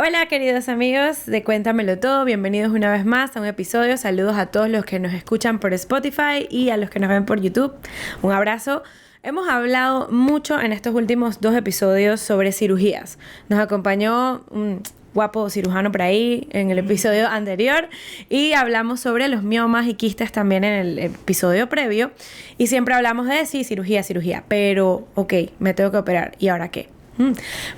Hola queridos amigos de Cuéntamelo Todo, bienvenidos una vez más a un episodio. Saludos a todos los que nos escuchan por Spotify y a los que nos ven por YouTube. Un abrazo. Hemos hablado mucho en estos últimos 2 episodios sobre cirugías. Nos acompañó un guapo cirujano por ahí en el episodio anterior y hablamos sobre los miomas y quistes también en el episodio previo. Y siempre hablamos de sí, cirugía, pero ok, me tengo que operar. ¿Y ahora qué?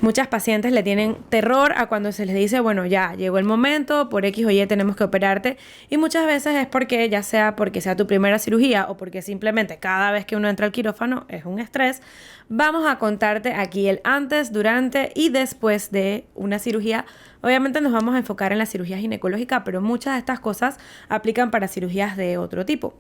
Muchas pacientes le tienen terror a cuando se les dice, bueno, ya llegó el momento, por X o Y tenemos que operarte, y muchas veces es porque ya sea porque sea tu primera cirugía o porque simplemente cada vez que uno entra al quirófano es un estrés. Vamos a contarte aquí el antes, durante y después de una cirugía. Obviamente nos vamos a enfocar en la cirugía ginecológica, pero muchas de estas cosas aplican para cirugías de otro tipo.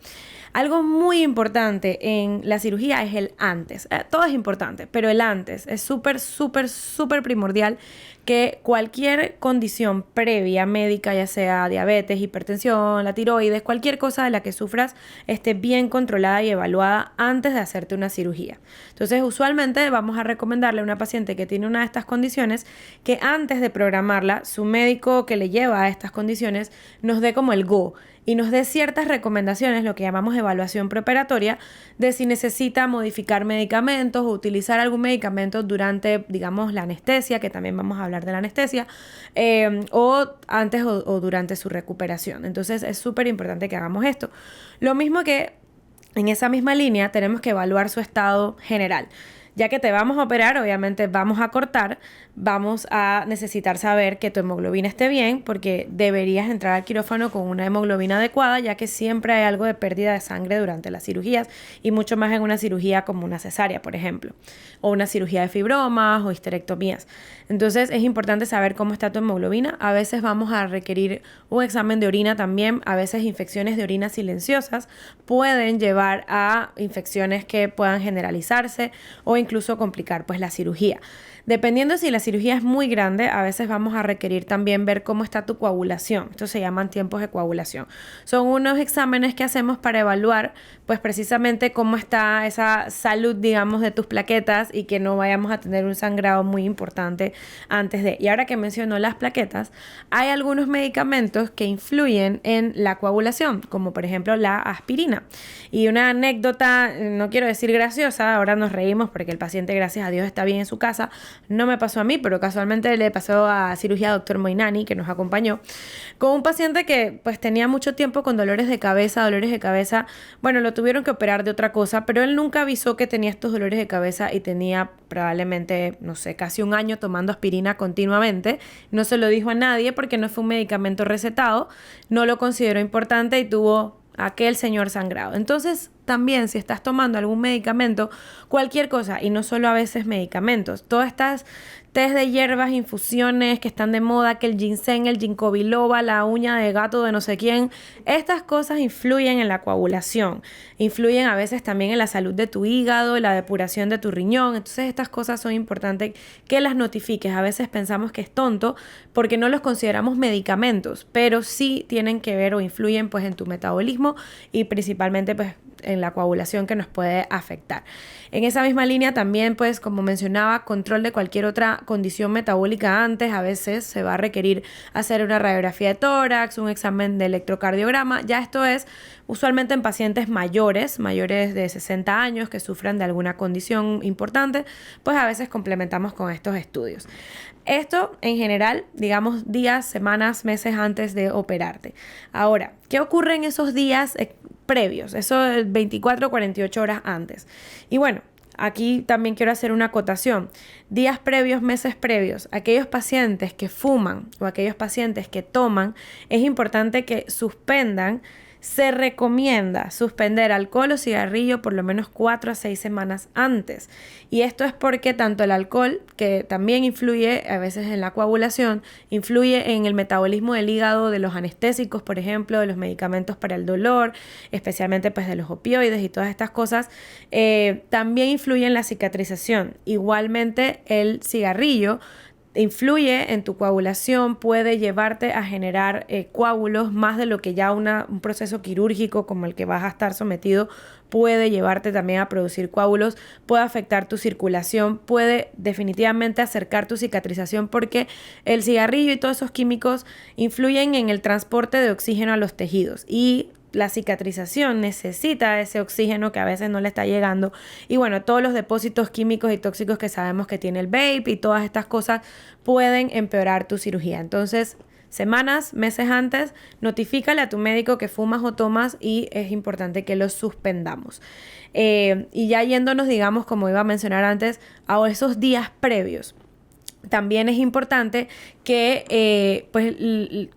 Algo muy importante en la cirugía es el antes. Todo es importante, pero el antes es súper primordial, que cualquier condición previa médica, ya sea diabetes, hipertensión, la tiroides, cualquier cosa de la que sufras, esté bien controlada y evaluada antes de hacerte una cirugía. Entonces, usualmente vamos a recomendarle a una paciente que tiene una de estas condiciones que antes de programarla, su médico que le lleva a estas condiciones nos dé como el go y nos dé ciertas recomendaciones, lo que llamamos evaluación preoperatoria, de si necesita modificar medicamentos o utilizar algún medicamento durante, digamos, la anestesia, que también vamos a hablar de la anestesia, o antes o durante su recuperación. Entonces es súper importante que hagamos esto. Lo mismo que en esa misma línea tenemos que evaluar su estado general. Ya que te vamos a operar, obviamente vamos a cortar, vamos a necesitar saber que tu hemoglobina esté bien, porque deberías entrar al quirófano con una hemoglobina adecuada, ya que siempre hay algo de pérdida de sangre durante las cirugías, y mucho más en una cirugía como una cesárea, por ejemplo, o una cirugía de fibromas o histerectomías. Entonces es importante saber cómo está tu hemoglobina. A veces vamos a requerir un examen de orina también. A veces infecciones de orina silenciosas pueden llevar a infecciones que puedan generalizarse o incluso complicar pues la cirugía. Dependiendo si la cirugía es muy grande, a veces vamos a requerir también ver cómo está tu coagulación. Esto se llaman tiempos de coagulación. Son unos exámenes que hacemos para evaluar pues precisamente cómo está esa salud, digamos, de tus plaquetas y que no vayamos a tener un sangrado muy importante antes de. Y ahora que menciono las plaquetas, hay algunos medicamentos que influyen en la coagulación, como por ejemplo la aspirina. Y una anécdota, no quiero decir graciosa, ahora nos reímos porque el paciente, gracias a Dios, está bien en su casa. No me pasó a mí, pero casualmente le pasó a cirugía doctor Moinani, que nos acompañó, con un paciente que pues tenía mucho tiempo con dolores de cabeza. Bueno, lo tuvieron que operar de otra cosa, pero él nunca avisó que tenía estos dolores de cabeza y tenía probablemente, no sé, casi un año tomando aspirina continuamente. No se lo dijo a nadie porque no fue un medicamento recetado, no lo consideró importante y tuvo aquel señor sangrado. Entonces, también si estás tomando algún medicamento, cualquier cosa, y no solo a veces medicamentos, todas estas tés de hierbas, infusiones que están de moda, que el ginseng, el ginkgo biloba, la uña de gato de no sé quién, estas cosas influyen en la coagulación, influyen a veces también en la salud de tu hígado, en la depuración de tu riñón. Entonces estas cosas son importantes que las notifiques. A veces pensamos que es tonto porque no los consideramos medicamentos, pero sí tienen que ver o influyen pues en tu metabolismo y principalmente pues en la coagulación, que nos puede afectar. En esa misma línea también, pues como mencionaba, control de cualquier otra condición metabólica antes. A veces se va a requerir hacer una radiografía de tórax, un examen de electrocardiograma. Ya esto es usualmente en pacientes mayores de 60 años que sufran de alguna condición importante, pues a veces complementamos con estos estudios. Esto en general, digamos, días, semanas, meses antes de operarte. Ahora, ¿qué ocurre en esos días previos? Eso 24 o 48 horas antes. Y bueno, aquí también quiero hacer una acotación. Días previos, meses previos, aquellos pacientes que fuman o aquellos pacientes que toman, es importante que suspendan. Se recomienda suspender alcohol o cigarrillo por lo menos 4 a 6 semanas antes. Y esto es porque tanto el alcohol, que también influye a veces en la coagulación, influye en el metabolismo del hígado, de los anestésicos, por ejemplo, de los medicamentos para el dolor, especialmente pues de los opioides y todas estas cosas, también influye en la cicatrización. Igualmente el cigarrillo influye en tu coagulación, puede llevarte a generar coágulos más de lo que ya un proceso quirúrgico como el que vas a estar sometido puede llevarte también a producir coágulos, puede afectar tu circulación, puede definitivamente acercar tu cicatrización porque el cigarrillo y todos esos químicos influyen en el transporte de oxígeno a los tejidos y la cicatrización necesita ese oxígeno que a veces no le está llegando y bueno, todos los depósitos químicos y tóxicos que sabemos que tiene el vape y todas estas cosas pueden empeorar tu cirugía. Entonces, semanas, meses antes, notifícale a tu médico que fumas o tomas y es importante que lo suspendamos. Y ya yéndonos, digamos, como iba a mencionar antes, a esos días previos. También es importante que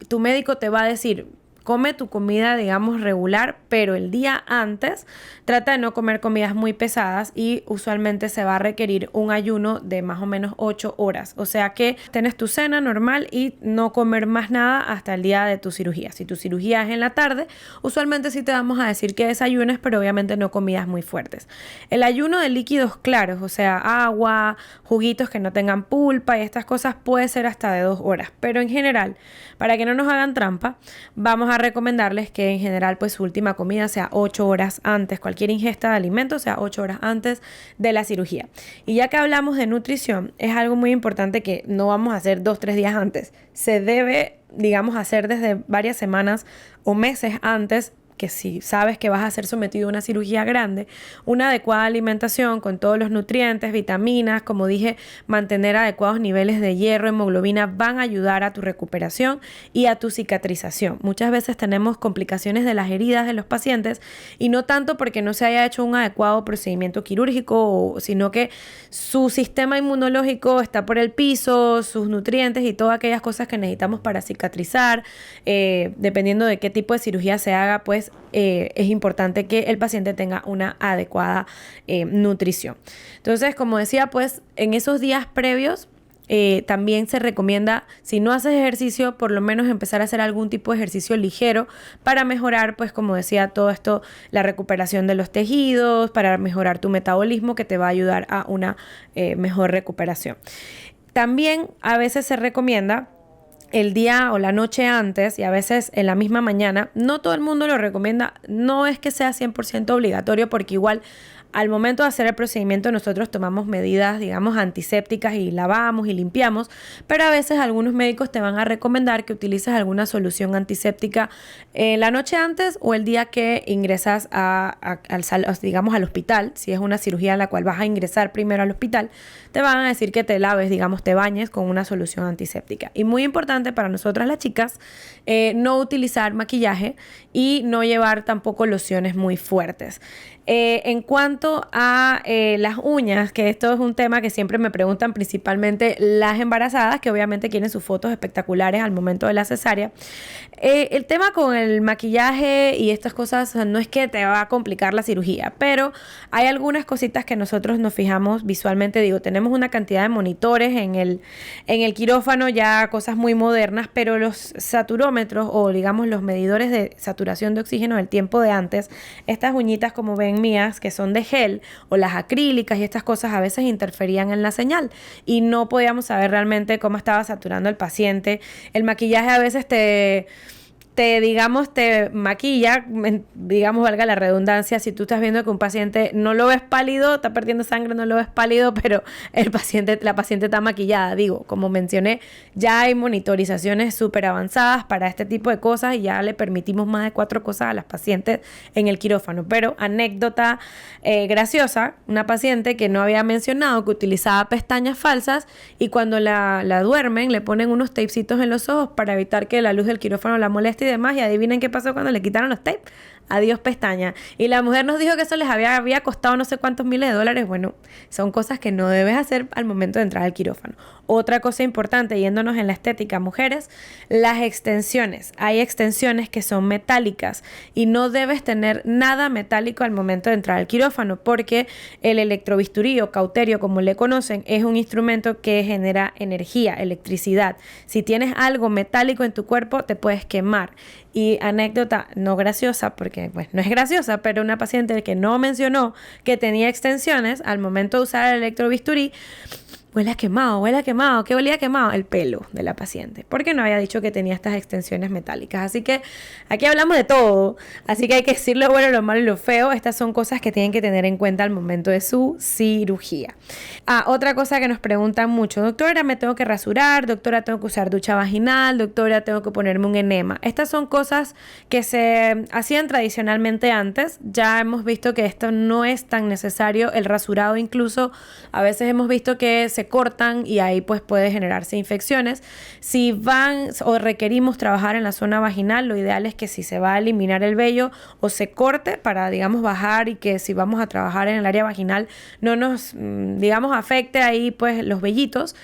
tu médico te va a decir, come tu comida, digamos, regular, pero el día antes trata de no comer comidas muy pesadas y usualmente se va a requerir un ayuno de más o menos 8 horas. O sea que tienes tu cena normal y no comer más nada hasta el día de tu cirugía. Si tu cirugía es en la tarde, usualmente sí te vamos a decir que desayunes, pero obviamente no comidas muy fuertes. El ayuno de líquidos claros, o sea, agua, juguitos que no tengan pulpa y estas cosas puede ser hasta de 2 horas. Pero en general, para que no nos hagan trampa, vamos a recomendarles que en general pues su última comida sea 8 horas antes, cualquier ingesta de alimentos sea 8 horas antes de la cirugía. Y ya que hablamos de nutrición, es algo muy importante que no vamos a hacer 2-3 días antes. Se debe, digamos, hacer desde varias semanas o meses antes, que si sabes que vas a ser sometido a una cirugía grande, una adecuada alimentación con todos los nutrientes, vitaminas, como dije, mantener adecuados niveles de hierro, hemoglobina, van a ayudar a tu recuperación y a tu cicatrización. Muchas veces tenemos complicaciones de las heridas de los pacientes y no tanto porque no se haya hecho un adecuado procedimiento quirúrgico, sino que su sistema inmunológico está por el piso, sus nutrientes y todas aquellas cosas que necesitamos para cicatrizar, dependiendo de qué tipo de cirugía se haga, pues es importante que el paciente tenga una adecuada nutrición. Entonces, como decía, pues en esos días previos también se recomienda, si no haces ejercicio, por lo menos empezar a hacer algún tipo de ejercicio ligero para mejorar, pues como decía, todo esto, la recuperación de los tejidos, para mejorar tu metabolismo que te va a ayudar a una mejor recuperación. También a veces se recomienda el día o la noche antes y a veces en la misma mañana. No todo el mundo lo recomienda, no es que sea 100% obligatorio porque igual al momento de hacer el procedimiento nosotros tomamos medidas, digamos, antisépticas y lavamos y limpiamos, pero a veces algunos médicos te van a recomendar que utilices alguna solución antiséptica la noche antes o el día que ingresas digamos, al hospital. Si es una cirugía en la cual vas a ingresar primero al hospital, te van a decir que te laves, digamos, te bañes con una solución antiséptica. Y muy importante para nosotras las chicas, no utilizar maquillaje y no llevar tampoco lociones muy fuertes. En cuanto a las uñas, que esto es un tema que siempre me preguntan principalmente las embarazadas, que obviamente quieren sus fotos espectaculares al momento de la cesárea. El tema con el maquillaje y estas cosas, o sea, no es que te va a complicar la cirugía, pero hay algunas cositas que nosotros nos fijamos visualmente. Digo, tenemos una cantidad de monitores en el quirófano, ya cosas muy modernas, pero los saturómetros o digamos los medidores de saturación de oxígeno del tiempo de antes, estas uñitas como ven mías que son de gel o las acrílicas y estas cosas a veces interferían en la señal y no podíamos saber realmente cómo estaba saturando el paciente. El maquillaje a veces te maquilla, digamos, valga la redundancia, si tú estás viendo que un paciente no lo ves pálido, está perdiendo sangre, no lo ves pálido, pero la paciente está maquillada. Digo, como mencioné, ya hay monitorizaciones súper avanzadas para este tipo de cosas y ya le permitimos más de 4 cosas a las pacientes en el quirófano. Pero anécdota graciosa, una paciente que no había mencionado que utilizaba pestañas falsas y cuando la duermen le ponen unos tapecitos en los ojos para evitar que la luz del quirófano la moleste y demás, y adivinen qué pasó cuando le quitaron los tapes. Adiós pestaña. Y la mujer nos dijo que eso les había costado no sé cuántos miles de dólares. Bueno, son cosas que no debes hacer al momento de entrar al quirófano. Otra cosa importante, yéndonos en la estética, mujeres, las extensiones. Hay extensiones que son metálicas y no debes tener nada metálico al momento de entrar al quirófano porque el electrobisturí o cauterio, como le conocen, es un instrumento que genera energía, electricidad. Si tienes algo metálico en tu cuerpo, te puedes quemar. Y anécdota no graciosa, porque pues no es graciosa, pero una paciente que no mencionó que tenía extensiones al momento de usar el electrobisturí, huele a quemado. ¿Qué olía a quemado? El pelo de la paciente, porque no había dicho que tenía estas extensiones metálicas. Así que aquí hablamos de todo, así que hay que decir lo bueno, lo malo y lo feo. Estas son cosas que tienen que tener en cuenta al momento de su cirugía. Otra cosa que nos preguntan mucho: doctora, me tengo que rasurar, doctora, tengo que usar ducha vaginal, doctora, tengo que ponerme un enema. Estas son cosas que se hacían tradicionalmente antes. Ya hemos visto que esto no es tan necesario. El rasurado, incluso a veces hemos visto que se cortan y ahí pues puede generarse infecciones. Si van o requerimos trabajar en la zona vaginal, lo ideal es que si se va a eliminar el vello o se corte para, digamos, bajar, y que si vamos a trabajar en el área vaginal no nos, digamos, afecte ahí pues los vellitos.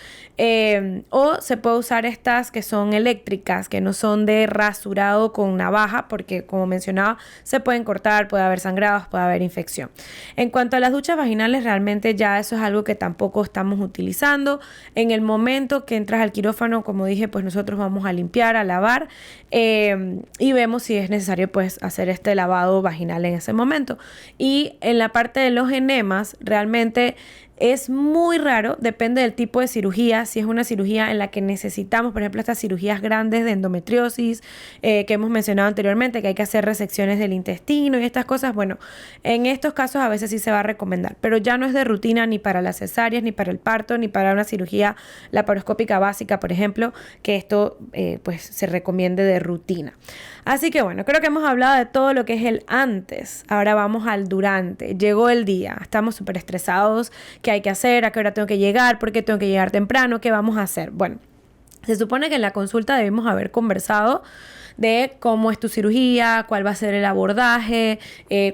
O se puede usar estas que son eléctricas, que no son de rasurado con navaja, porque como mencionaba, se pueden cortar, puede haber sangrados, puede haber infección. En cuanto a las duchas vaginales, realmente ya eso es algo que tampoco estamos utilizando. En el momento que entras al quirófano, como dije, pues nosotros vamos a limpiar, a lavar, y vemos si es necesario pues hacer este lavado vaginal en ese momento. Y en la parte de los enemas, realmente es muy raro, depende del tipo de cirugía. Si es una cirugía en la que necesitamos, por ejemplo, estas cirugías grandes de endometriosis que hemos mencionado anteriormente, que hay que hacer resecciones del intestino y estas cosas, bueno, en estos casos a veces sí se va a recomendar, pero ya no es de rutina ni para las cesáreas, ni para el parto, ni para una cirugía laparoscópica básica, por ejemplo, que esto pues se recomiende de rutina. Así que bueno, creo que hemos hablado de todo lo que es el antes. Ahora vamos al durante. Llegó el día, estamos súper estresados. ¿Qué hay que hacer? ¿A qué hora tengo que llegar? ¿Por qué tengo que llegar temprano? ¿Qué vamos a hacer? Bueno, se supone que en la consulta debemos haber conversado de cómo es tu cirugía, cuál va a ser el abordaje,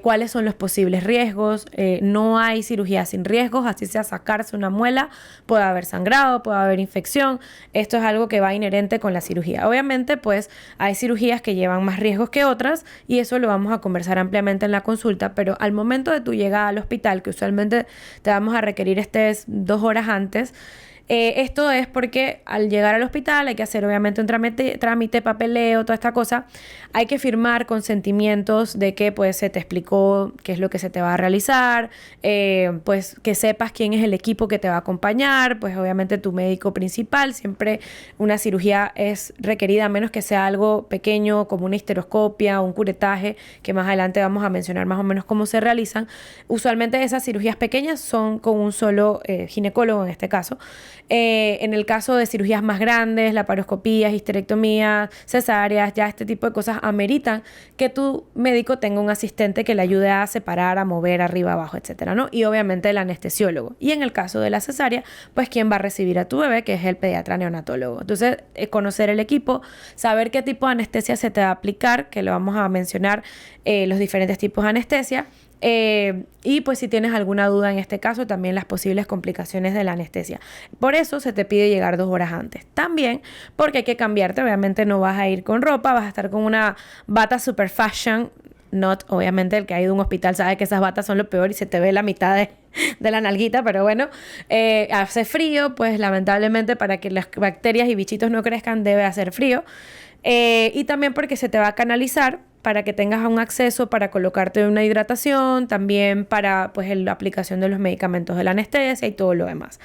cuáles son los posibles riesgos. No hay cirugía sin riesgos, así sea sacarse una muela, puede haber sangrado, puede haber infección. Esto es algo que va inherente con la cirugía. Obviamente, pues hay cirugías que llevan más riesgos que otras y eso lo vamos a conversar ampliamente en la consulta, pero al momento de tu llegada al hospital, que usualmente te vamos a requerir 2 horas antes, esto es porque al llegar al hospital hay que hacer obviamente un trámite, papeleo, toda esta cosa. Hay que firmar consentimientos de que pues se te explicó qué es lo que se te va a realizar, pues que sepas quién es el equipo que te va a acompañar, pues obviamente tu médico principal. Siempre una cirugía es requerida, a menos que sea algo pequeño como una histeroscopia o un curetaje, que más adelante vamos a mencionar más o menos cómo se realizan. Usualmente esas cirugías pequeñas son con un solo ginecólogo en este caso. En el caso de cirugías más grandes, laparoscopías, histerectomías, cesáreas, ya este tipo de cosas ameritan que tu médico tenga un asistente que le ayude a separar, a mover arriba, abajo, etcétera, ¿no? Y obviamente el anestesiólogo. Y en el caso de la cesárea, pues quién va a recibir a tu bebé, que es el pediatra neonatólogo. Entonces, conocer el equipo, saber qué tipo de anestesia se te va a aplicar, que lo vamos a mencionar, los diferentes tipos de anestesia. Y pues si tienes alguna duda en este caso, también las posibles complicaciones de la anestesia. Por eso se te pide llegar 2 horas antes. También porque hay que cambiarte, obviamente no vas a ir con ropa, vas a estar con una bata super fashion. Obviamente el que ha ido a un hospital sabe que esas batas son lo peor y se te ve la mitad de la nalguita, pero bueno, hace frío, pues lamentablemente para que las bacterias y bichitos no crezcan debe hacer frío. Y también porque se te va a canalizar para que tengas un acceso para colocarte una hidratación, también para pues la aplicación de los medicamentos de la anestesia y todo lo demás.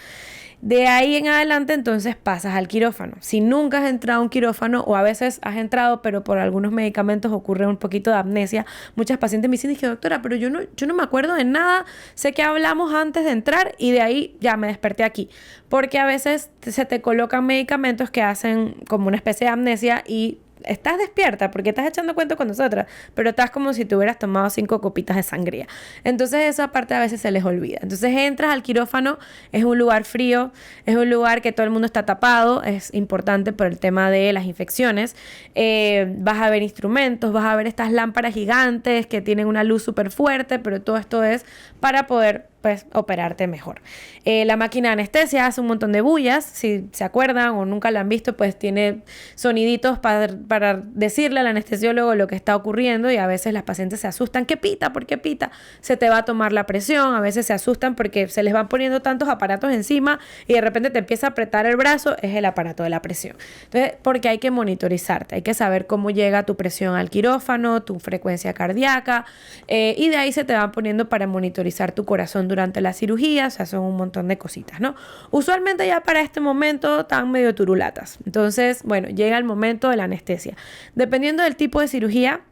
De ahí en adelante entonces pasas al quirófano. Si nunca has entrado a un quirófano o a veces has entrado pero por algunos medicamentos ocurre un poquito de amnesia, muchas pacientes me dicen, dije, doctora, pero yo no me acuerdo de nada, sé que hablamos antes de entrar y de ahí ya me desperté aquí. Porque a veces se te colocan medicamentos que hacen como una especie de amnesia y estás despierta porque estás echando cuento con nosotras, pero estás como si te hubieras tomado 5 copitas de sangría. Entonces esa parte a veces se les olvida. Entonces entras al quirófano, es un lugar frío, es un lugar que todo el mundo está tapado, es importante por el tema de las infecciones. Vas a ver instrumentos, vas a ver estas lámparas gigantes que tienen una luz súper fuerte, pero todo esto es para poder pues operarte mejor. La máquina de anestesia hace un montón de bullas, si se acuerdan o nunca la han visto, pues tiene soniditos para decirle al anestesiólogo lo que está ocurriendo y a veces las pacientes se asustan. ¿Qué pita? ¿Por qué pita? Se te va a tomar la presión, a veces se asustan porque se les van poniendo tantos aparatos encima y de repente te empieza a apretar el brazo, es el aparato de la presión. Entonces, porque hay que monitorizarte, hay que saber cómo llega tu presión al quirófano, tu frecuencia cardíaca, y de ahí se te van poniendo para monitorizar tu corazón durante la cirugía, o sea, son un montón de cositas, ¿no? Usualmente ya para este momento están medio turulatas. Entonces, bueno, llega el momento de la anestesia. Dependiendo del tipo de cirugía,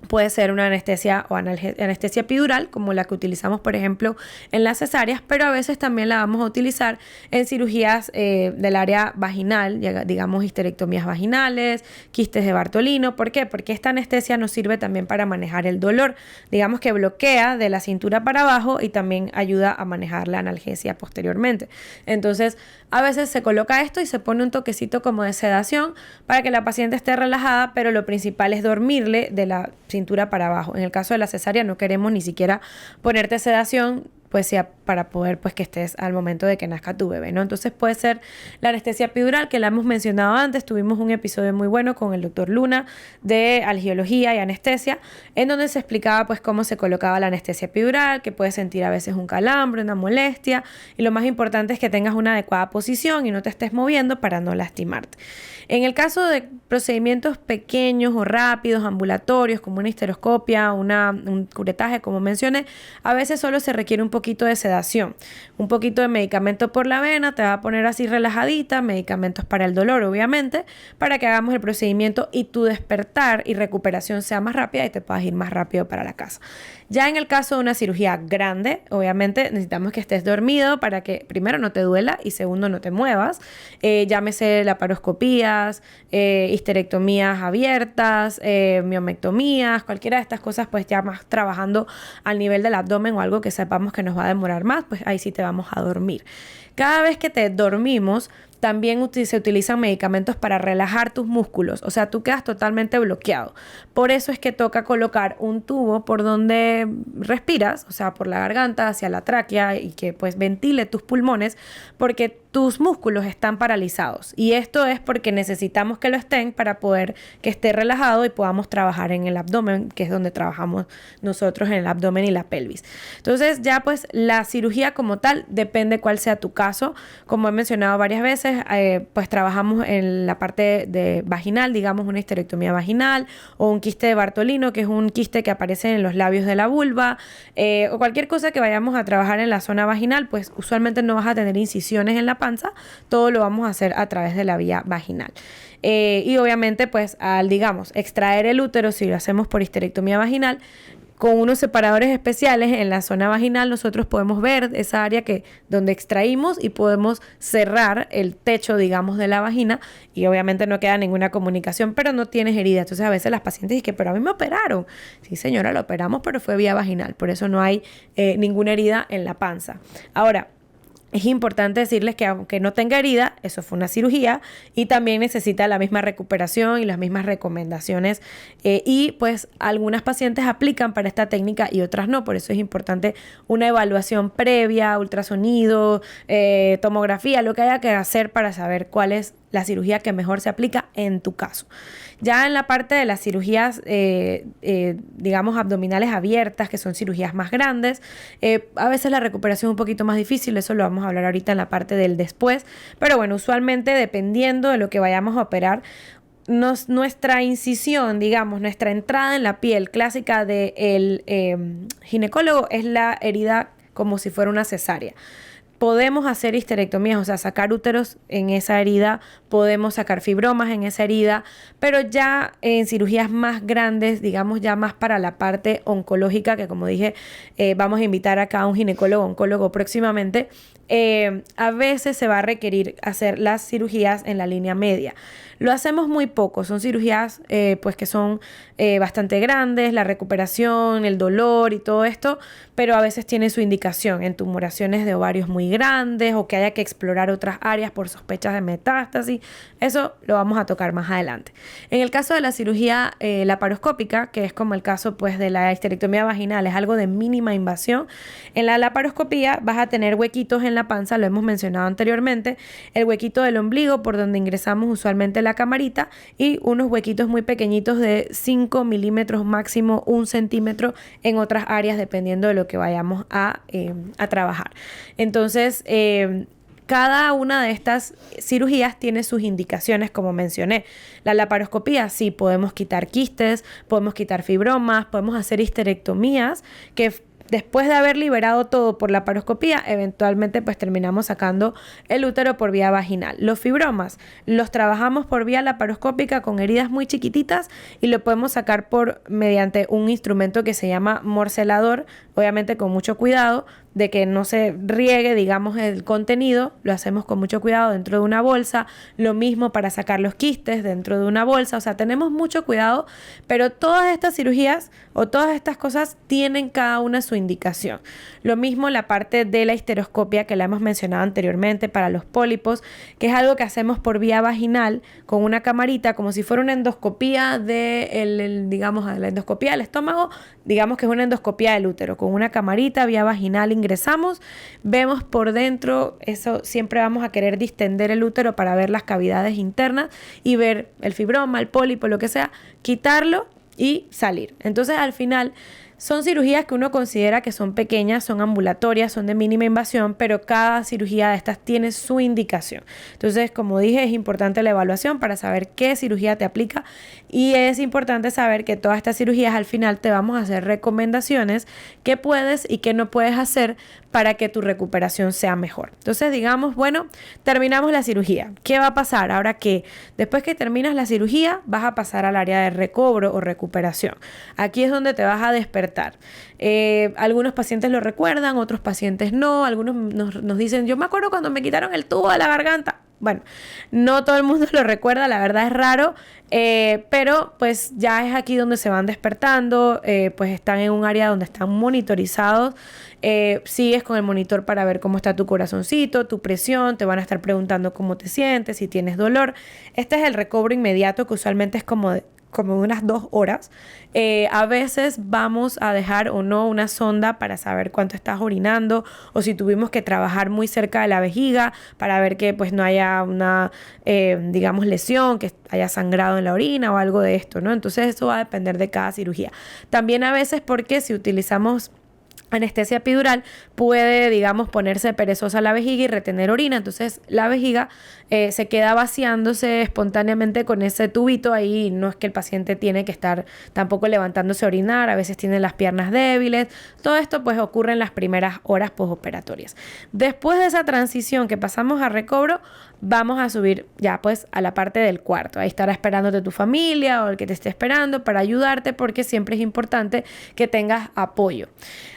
puede ser una anestesia o anestesia epidural, como la que utilizamos, por ejemplo, en las cesáreas, pero a veces también la vamos a utilizar en cirugías del área vaginal, digamos histerectomías vaginales, quistes de Bartolino. ¿Por qué? Porque esta anestesia nos sirve también para manejar el dolor. Digamos que bloquea de la cintura para abajo y también ayuda a manejar la analgesia posteriormente. Entonces, a veces se coloca esto y se pone un toquecito como de sedación para que la paciente esté relajada, pero lo principal es dormirle de la cintura para abajo. En el caso de la cesárea no queremos ni siquiera ponerte sedación, pues sea para poder pues que estés al momento de que nazca tu bebé, ¿no? Entonces puede ser la anestesia epidural, que la hemos mencionado antes. Tuvimos un episodio muy bueno con el doctor Luna de algiología y anestesia, en donde se explicaba pues cómo se colocaba la anestesia epidural, que puedes sentir a veces un calambre, una molestia, y lo más importante es que tengas una adecuada posición y no te estés moviendo para no lastimarte. En el caso de procedimientos pequeños o rápidos, ambulatorios, como una histeroscopia, un curetaje, como mencioné, a veces solo se requiere un poquito de sedación, un poquito de medicamento por la vena, te va a poner así relajadita, medicamentos para el dolor, obviamente, para que hagamos el procedimiento y tu despertar y recuperación sea más rápida y te puedas ir más rápido para la casa. Ya en el caso de una cirugía grande, obviamente necesitamos que estés dormido para que primero no te duela y segundo no te muevas. Llámese laparoscopías, histerectomías abiertas, miomectomías, cualquiera de estas cosas, pues ya más trabajando al nivel del abdomen o algo que sepamos que nos va a demorar más, pues ahí sí te vamos a dormir. Cada vez que te dormimos, también se utilizan medicamentos para relajar tus músculos, o sea, tú quedas totalmente bloqueado. Por eso es que toca colocar un tubo por donde respiras, o sea, por la garganta hacia la tráquea y que pues ventile tus pulmones, porque tus músculos están paralizados. Y esto es porque necesitamos que lo estén para poder que esté relajado y podamos trabajar en el abdomen, que es donde trabajamos nosotros, en el abdomen y la pelvis. Entonces ya pues la cirugía como tal depende cuál sea tu caso. Como he mencionado varias veces, pues trabajamos en la parte de vaginal, digamos una histerectomía vaginal o un quiste de Bartolino, que es un quiste que aparece en los labios de la vulva, o cualquier cosa que vayamos a trabajar en la zona vaginal, pues usualmente no vas a tener incisiones en la panza, todo lo vamos a hacer a través de la vía vaginal. Y obviamente pues al, digamos, extraer el útero, si lo hacemos por histerectomía vaginal, con unos separadores especiales en la zona vaginal, nosotros podemos ver esa área donde extraímos y podemos cerrar el techo, digamos, de la vagina y obviamente no queda ninguna comunicación, pero no tienes herida. Entonces a veces las pacientes dicen, pero a mí me operaron. Sí, señora, lo operamos, pero fue vía vaginal. Por eso no hay ninguna herida en la panza. Ahora, es importante decirles que aunque no tenga herida, eso fue una cirugía y también necesita la misma recuperación y las mismas recomendaciones y pues algunas pacientes aplican para esta técnica y otras no, por eso es importante una evaluación previa, ultrasonido, tomografía, lo que haya que hacer para saber cuál es la cirugía que mejor se aplica en tu caso. Ya en la parte de las cirugías, digamos, abdominales abiertas, que son cirugías más grandes, a veces la recuperación es un poquito más difícil, eso lo vamos a hablar ahorita en la parte del después, pero bueno, usualmente dependiendo de lo que vayamos a operar, nuestra incisión, digamos, nuestra entrada en la piel clásica del ginecólogo es la herida como si fuera una cesárea. Podemos hacer histerectomías, o sea, sacar úteros en esa herida, podemos sacar fibromas en esa herida, pero ya en cirugías más grandes, digamos ya más para la parte oncológica, que como dije, vamos a invitar acá a un ginecólogo oncólogo próximamente, a veces se va a requerir hacer las cirugías en la línea media. Lo hacemos muy poco, son cirugías pues que son bastante grandes, la recuperación, el dolor y todo esto, pero a veces tiene su indicación en tumoraciones de ovarios muy grandes o que haya que explorar otras áreas por sospechas de metástasis. Eso lo vamos a tocar más adelante. En el caso de la cirugía laparoscópica, que es como el caso pues de la histerectomía vaginal, es algo de mínima invasión. En la laparoscopía vas a tener huequitos en la panza, lo hemos mencionado anteriormente, el huequito del ombligo por donde ingresamos usualmente la camarita y unos huequitos muy pequeñitos de 5 milímetros, máximo 1 centímetro en otras áreas dependiendo de lo que vayamos a trabajar. Entonces, cada una de estas cirugías tiene sus indicaciones, como mencioné. La laparoscopía, sí, podemos quitar quistes, podemos quitar fibromas, podemos hacer histerectomías, que después de haber liberado todo por la laparoscopía, eventualmente pues terminamos sacando el útero por vía vaginal. Los fibromas los trabajamos por vía laparoscópica con heridas muy chiquititas y lo podemos sacar mediante un instrumento que se llama morcelador, obviamente con mucho cuidado de que no se riegue, digamos, el contenido. Lo hacemos con mucho cuidado dentro de una bolsa. Lo mismo para sacar los quistes dentro de una bolsa. O sea, tenemos mucho cuidado, pero todas estas cirugías o todas estas cosas tienen cada una su indicación. Lo mismo la parte de la histeroscopia que la hemos mencionado anteriormente para los pólipos, que es algo que hacemos por vía vaginal con una camarita, como si fuera una endoscopía digamos, la endoscopía del estómago, digamos que es una endoscopía del útero, con una camarita vía vaginal ingresamos, vemos por dentro, eso siempre vamos a querer distender el útero para ver las cavidades internas y ver el fibroma, el pólipo, lo que sea, quitarlo y salir. Entonces al final son cirugías que uno considera que son pequeñas, son ambulatorias, son de mínima invasión, pero cada cirugía de estas tiene su indicación. Entonces, como dije, es importante la evaluación para saber qué cirugía te aplica y es importante saber que todas estas cirugías al final te vamos a hacer recomendaciones qué puedes y qué no puedes hacer para que tu recuperación sea mejor. Entonces, digamos, bueno, terminamos la cirugía. ¿Qué va a pasar? Ahora que después que terminas la cirugía, vas a pasar al área de recobro o recuperación. Aquí es donde te vas a despertar. Algunos pacientes lo recuerdan, otros pacientes no. Algunos nos dicen, yo me acuerdo cuando me quitaron el tubo de la garganta. Bueno, no todo el mundo lo recuerda, la verdad es raro, pero pues ya es aquí donde se van despertando, pues están en un área donde están monitorizados. Sigues con el monitor para ver cómo está tu corazoncito, tu presión, te van a estar preguntando cómo te sientes, si tienes dolor. Este es el recobro inmediato, que usualmente es como unas 2 horas. A veces vamos a dejar o no una sonda para saber cuánto estás orinando o si tuvimos que trabajar muy cerca de la vejiga para ver que pues no haya una, digamos, lesión, que haya sangrado en la orina o algo de esto, ¿no? Entonces eso va a depender de cada cirugía. También a veces porque si utilizamos anestesia epidural puede, digamos, ponerse perezosa la vejiga y retener orina. Entonces la vejiga se queda vaciándose espontáneamente con ese tubito ahí. No es que el paciente tiene que estar tampoco levantándose a orinar. A veces tiene las piernas débiles. Todo esto pues ocurre en las primeras horas postoperatorias. Después de esa transición que pasamos a recobro, vamos a subir ya pues a la parte del cuarto. Ahí estará esperándote tu familia o el que te esté esperando para ayudarte, porque siempre es importante que tengas apoyo.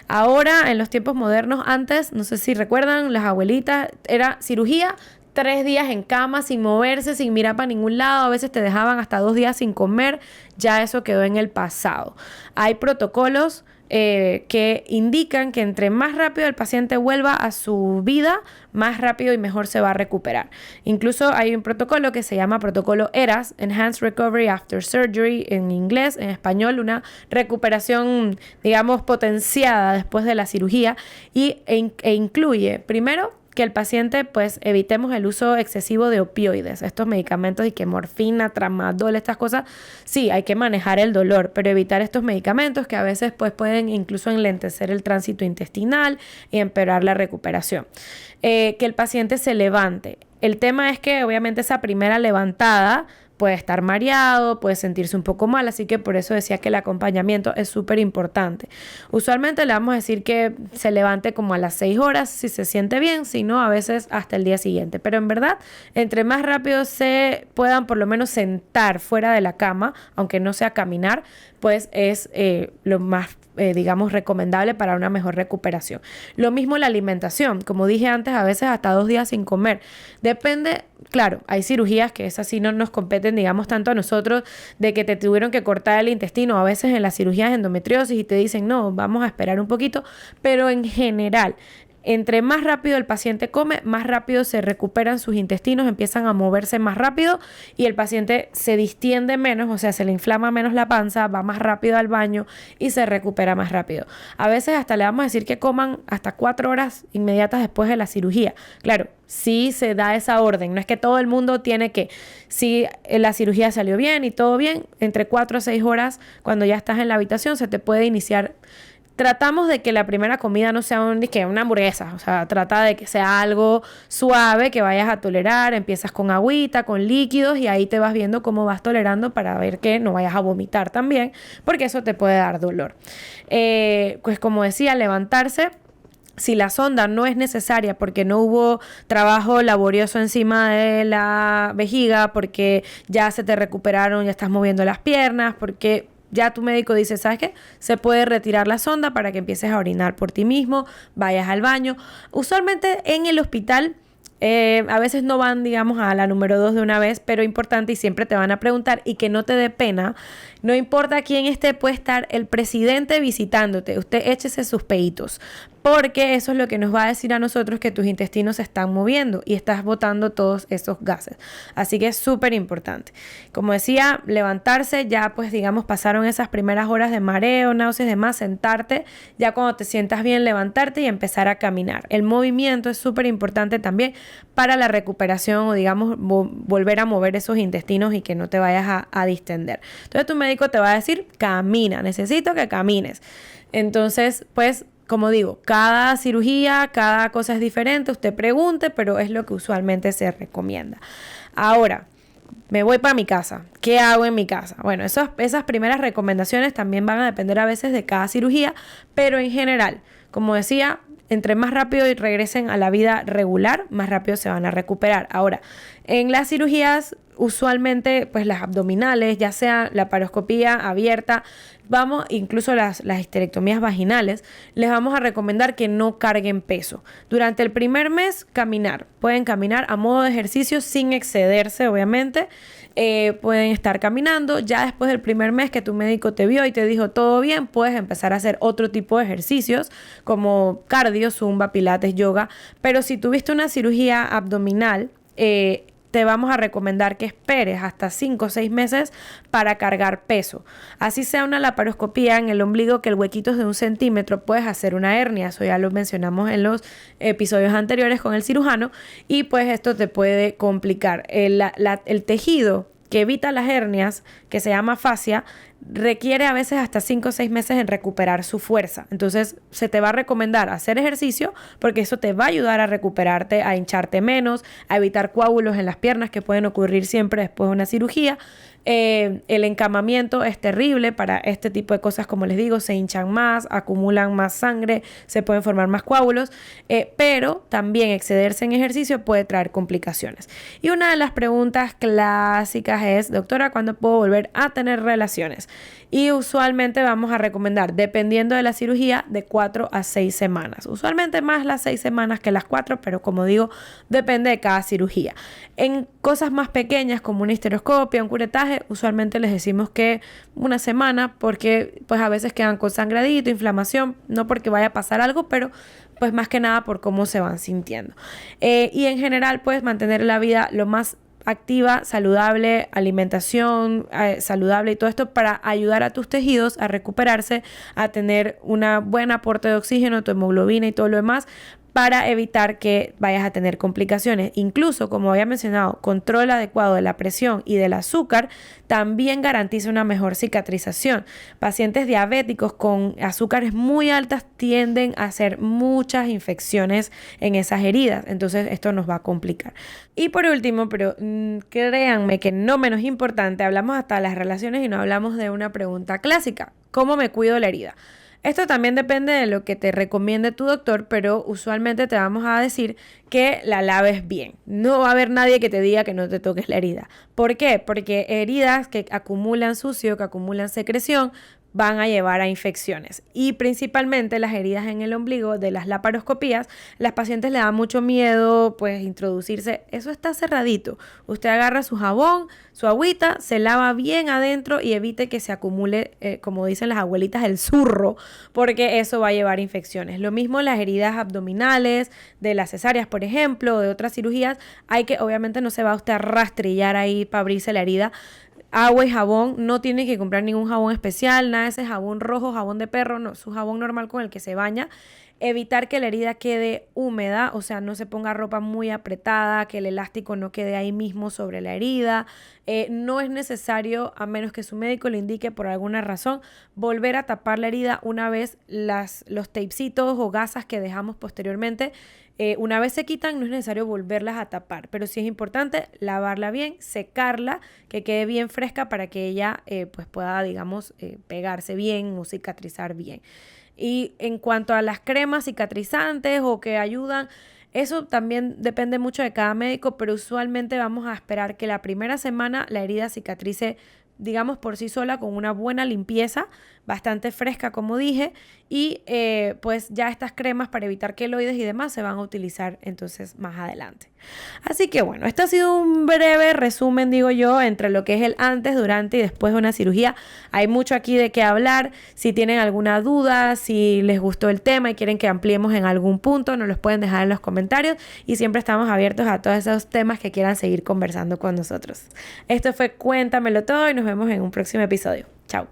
Ahora, en los tiempos modernos, antes, no sé si recuerdan, las abuelitas, era cirugía, 3 días en cama, sin moverse, sin mirar para ningún lado. A veces te dejaban hasta 2 días sin comer. Ya eso quedó en el pasado. Hay protocolos que indican que entre más rápido el paciente vuelva a su vida, más rápido y mejor se va a recuperar. Incluso hay un protocolo que se llama protocolo ERAS, Enhanced Recovery After Surgery en inglés, en español, una recuperación, digamos, potenciada después de la cirugía e incluye, primero, que el paciente pues evitemos el uso excesivo de opioides, estos medicamentos y que morfina, tramadol, estas cosas. Sí, hay que manejar el dolor, pero evitar estos medicamentos que a veces pues pueden incluso enlentecer el tránsito intestinal y empeorar la recuperación. Que el paciente se levante. El tema es que obviamente esa primera levantada puede estar mareado, puede sentirse un poco mal, así que por eso decía que el acompañamiento es súper importante. Usualmente le vamos a decir que se levante como a las 6 horas si se siente bien, si no, a veces hasta el día siguiente. Pero en verdad, entre más rápido se puedan por lo menos sentar fuera de la cama, aunque no sea caminar, pues es lo más digamos, recomendable para una mejor recuperación. Lo mismo la alimentación. Como dije antes, a veces hasta 2 días sin comer. Depende, claro, hay cirugías que esas sí no nos competen, digamos, tanto a nosotros, de que te tuvieron que cortar el intestino. A veces en las cirugías de endometriosis y te dicen, no, vamos a esperar un poquito. Pero en general, entre más rápido el paciente come, más rápido se recuperan sus intestinos, empiezan a moverse más rápido y el paciente se distiende menos, o sea, se le inflama menos la panza, va más rápido al baño y se recupera más rápido. A veces hasta le vamos a decir que coman hasta 4 horas inmediatas después de la cirugía. Claro, sí se da esa orden, no es que todo el mundo tiene que, si la cirugía salió bien y todo bien, entre 4 a 6 horas, cuando ya estás en la habitación, se te puede iniciar tratamos de que la primera comida no sea una hamburguesa, o sea, trata de que sea algo suave que vayas a tolerar, empiezas con agüita, con líquidos y ahí te vas viendo cómo vas tolerando para ver que no vayas a vomitar también, porque eso te puede dar dolor. Pues como decía, levantarse. Si la sonda no es necesaria porque no hubo trabajo laborioso encima de la vejiga, porque ya se te recuperaron, ya estás moviendo las piernas, porque ya tu médico dice, ¿sabes qué? Se puede retirar la sonda para que empieces a orinar por ti mismo, vayas al baño. Usualmente en el hospital a veces no van, digamos, a la número 2 de una vez, pero importante y siempre te van a preguntar y que no te dé pena. No importa quién esté, puede estar el presidente visitándote. Usted échese sus peitos, porque eso es lo que nos va a decir a nosotros que tus intestinos se están moviendo y estás botando todos esos gases. Así que es súper importante. Como decía, levantarse, ya pues digamos pasaron esas primeras horas de mareo, náuseas y demás, sentarte, ya cuando te sientas bien levantarte y empezar a caminar. El movimiento es súper importante también para la recuperación o digamos volver a mover esos intestinos y que no te vayas a distender. Entonces tu médico te va a decir, camina, necesito que camines. Entonces pues como digo, cada cirugía, cada cosa es diferente, usted pregunte, pero es lo que usualmente se recomienda. Ahora, me voy para mi casa. ¿Qué hago en mi casa? Bueno, esas primeras recomendaciones también van a depender a veces de cada cirugía, pero en general, como decía, entre más rápido regresen a la vida regular, más rápido se van a recuperar. Ahora, en las cirugías, usualmente, pues las abdominales, ya sea la laparoscopía abierta, incluso las histerectomías vaginales, les vamos a recomendar que no carguen peso. Durante el primer mes, caminar. Pueden caminar a modo de ejercicio sin excederse, obviamente. Pueden estar caminando. Ya después del primer mes que tu médico te vio y te dijo todo bien, puedes empezar a hacer otro tipo de ejercicios como cardio, zumba, pilates, yoga. Pero si tuviste una cirugía abdominal, te vamos a recomendar que esperes hasta 5 o 6 meses para cargar peso. Así sea una laparoscopía en el ombligo, que el huequito es de 1 centímetro, puedes hacer una hernia. Eso ya lo mencionamos en los episodios anteriores con el cirujano. Y pues esto te puede complicar. El tejido que evita las hernias, que se llama fascia, requiere a veces hasta 5 o 6 meses en recuperar su fuerza. Entonces se te va a recomendar hacer ejercicio porque eso te va a ayudar a recuperarte, a hincharte menos, a evitar coágulos en las piernas que pueden ocurrir siempre después de una cirugía. El encamamiento es terrible para este tipo de cosas, como les digo, se hinchan más, acumulan más sangre, se pueden formar más coágulos, pero también excederse en ejercicio puede traer complicaciones. Y una de las preguntas clásicas es, doctora, ¿cuándo puedo volver a tener relaciones? Y usualmente vamos a recomendar, dependiendo de la cirugía, de 4 a 6 semanas. Usualmente más las 6 semanas que las 4, pero como digo, depende de cada cirugía. En cosas más pequeñas como una histeroscopia, un curetaje, usualmente les decimos que 1 semana, porque pues a veces quedan con sangradito, inflamación, no porque vaya a pasar algo, pero pues más que nada por cómo se van sintiendo. Y en general, pues mantener la vida lo más activa, saludable, alimentación saludable y todo esto para ayudar a tus tejidos a recuperarse, a tener un buen aporte de oxígeno, tu hemoglobina y todo lo demás, para evitar que vayas a tener complicaciones. Incluso, como había mencionado, control adecuado de la presión y del azúcar también garantiza una mejor cicatrización. Pacientes diabéticos con azúcares muy altas tienden a hacer muchas infecciones en esas heridas. Entonces, esto nos va a complicar. Y por último, pero créanme que no menos importante, hablamos hasta de las relaciones y no hablamos de una pregunta clásica. ¿Cómo me cuido la herida? Esto también depende de lo que te recomiende tu doctor, pero usualmente te vamos a decir que la laves bien. No va a haber nadie que te diga que no te toques la herida. ¿Por qué? Porque heridas que acumulan sucio, que acumulan secreción, van a llevar a infecciones. Y principalmente las heridas en el ombligo de las laparoscopías, las pacientes le da mucho miedo pues introducirse. Eso está cerradito. Usted agarra su jabón, su agüita, se lava bien adentro y evite que se acumule, como dicen las abuelitas, el zurro, porque eso va a llevar infecciones. Lo mismo las heridas abdominales, de las cesáreas, por ejemplo, o de otras cirugías. Obviamente no se va usted a rastrillar ahí para abrirse la herida. Agua y jabón, no tiene que comprar ningún jabón especial, nada de ese jabón rojo, jabón de perro, no, su jabón normal con el que se baña. evitar que la herida quede húmeda, o sea, no se ponga ropa muy apretada, que el elástico no quede ahí mismo sobre la herida. No es necesario, a menos que su médico le indique por alguna razón, volver a tapar la herida una vez los tapecitos o gasas que dejamos posteriormente. Una vez se quitan, no es necesario volverlas a tapar, pero sí es importante lavarla bien, secarla, que quede bien fresca para que ella pues pueda, digamos, pegarse bien o cicatrizar bien. Y en cuanto a las cremas cicatrizantes o que ayudan, eso también depende mucho de cada médico, pero usualmente vamos a esperar que la primera semana la herida cicatrice, digamos, por sí sola, con una buena limpieza, bastante fresca, como dije, y pues ya estas cremas para evitar queloides y demás se van a utilizar entonces más adelante. Así que bueno, esto ha sido un breve resumen, digo yo, entre lo que es el antes, durante y después de una cirugía. Hay mucho aquí de qué hablar. Si tienen alguna duda, si les gustó el tema y quieren que ampliemos en algún punto, nos los pueden dejar en los comentarios y siempre estamos abiertos a todos esos temas que quieran seguir conversando con nosotros. Esto fue Cuéntamelo Todo y nos vemos en un próximo episodio. Chao.